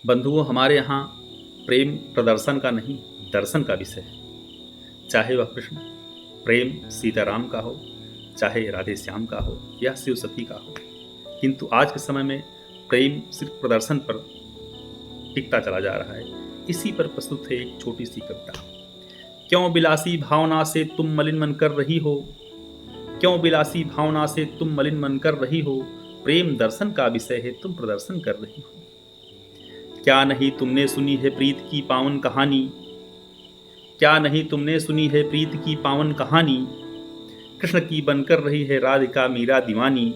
बंधुओं, हमारे यहाँ प्रेम प्रदर्शन का नहीं, दर्शन का विषय है। चाहे वह कृष्ण प्रेम सीताराम का हो, चाहे राधे श्याम का हो या शिव सती का हो, किंतु आज के समय में प्रेम सिर्फ प्रदर्शन पर टिकता चला जा रहा है। इसी पर प्रस्तुत है एक छोटी सी कविता। क्यों विलासी भावना से तुम मलिन मन कर रही हो, क्यों विलासी भावना से तुम मलिन मन कर रही हो, प्रेम दर्शन का विषय है, तुम प्रदर्शन कर रही हो। क्या नहीं तुमने सुनी है प्रीत की पावन कहानी, क्या नहीं तुमने सुनी है प्रीत की पावन कहानी, कृष्ण की बनकर रही है राधिका मीरा दीवानी।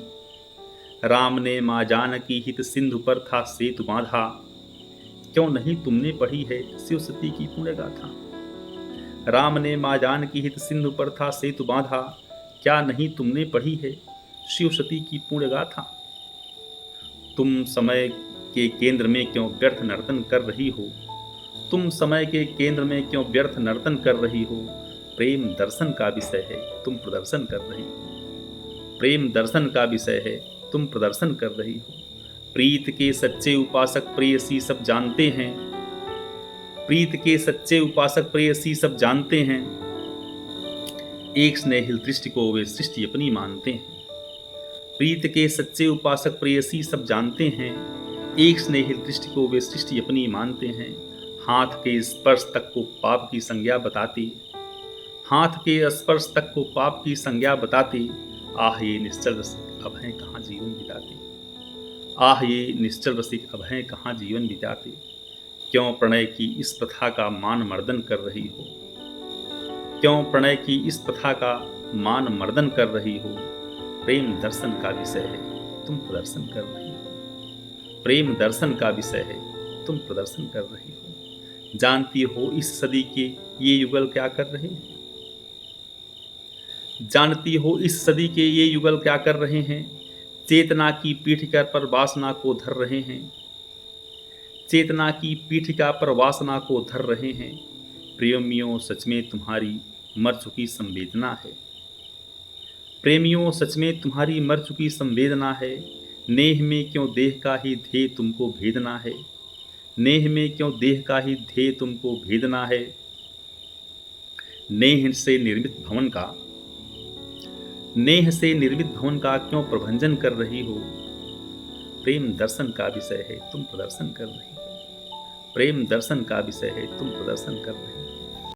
राम ने माँ जानकी हित सिंधु पर था सेतु बांधा, क्यों नहीं तुमने पढ़ी है शिव सती की पुण्य गाथा। राम ने माँ जानकी हित सिंधु पर था सेतु बांधा, क्या नहीं तुमने पढ़ी है शिव सती की पुण्य गाथा। तुम समय के केंद्र में क्यों व्यर्थ नर्तन कर रही हो, तुम समय के केंद्र में क्यों व्यर्थ नर्तन कर रही हो, प्रेम दर्शन का विषय है, तुम प्रदर्शन कर रही हो। प्रेम दर्शन का विषय है, तुम प्रदर्शन कर रही हो। प्रीत के सच्चे उपासक प्रेयसी सब जानते हैं, प्रीत के सच्चे उपासक प्रेयसी सब जानते हैं, एक स्नेहिल दृष्टि को वे सृष्टि अपनी मानते हैं। प्रीत के सच्चे उपासक प्रेयसी सब जानते हैं, एक स्नेहिल दृष्टि को वे सृष्टि अपनी मानते हैं। हाथ के स्पर्श तक को पाप की संज्ञा बताते, हाथ के स्पर्श तक को पाप की संज्ञा बताते, आह ये निश्चल रसिक अब हैं कहाँ जीवन बिताते, आह ये निश्चल रसिक अब हैं कहाँ जीवन बिताते। क्यों प्रणय की इस प्रथा का मान मर्दन कर रही हो, क्यों प्रणय की इस प्रथा का मान मर्दन कर रही हो, प्रेम दर्शन का विषय है, तुम प्रदर्शन कर रही हो। प्रेम दर्शन का विषय है, तुम प्रदर्शन कर रही हो। जानती हो इस सदी के ये युगल क्या कर रहे हैं, जानती हो इस सदी के ये युगल क्या कर रहे हैं, चेतना की पीठिका पर वासना को धर रहे हैं, चेतना की पीठिका पर वासना को धर रहे हैं। प्रेमियों सच में तुम्हारी मर चुकी संवेदना है, प्रेमियों सच में तुम्हारी मर चुकी संवेदना है। नेह में क्यों देह का ही ध्येय तुमको भेदना है, नेह में क्यों देह का ही ध्येय तुमको भेदना है। नेह से निर्मित भवन का, नेह से निर्मित भवन का क्यों प्रभंजन कर रही हो, प्रेम दर्शन का विषय है, तुम प्रदर्शन कर रही हो। प्रेम दर्शन का विषय है, तुम प्रदर्शन कर रही हो।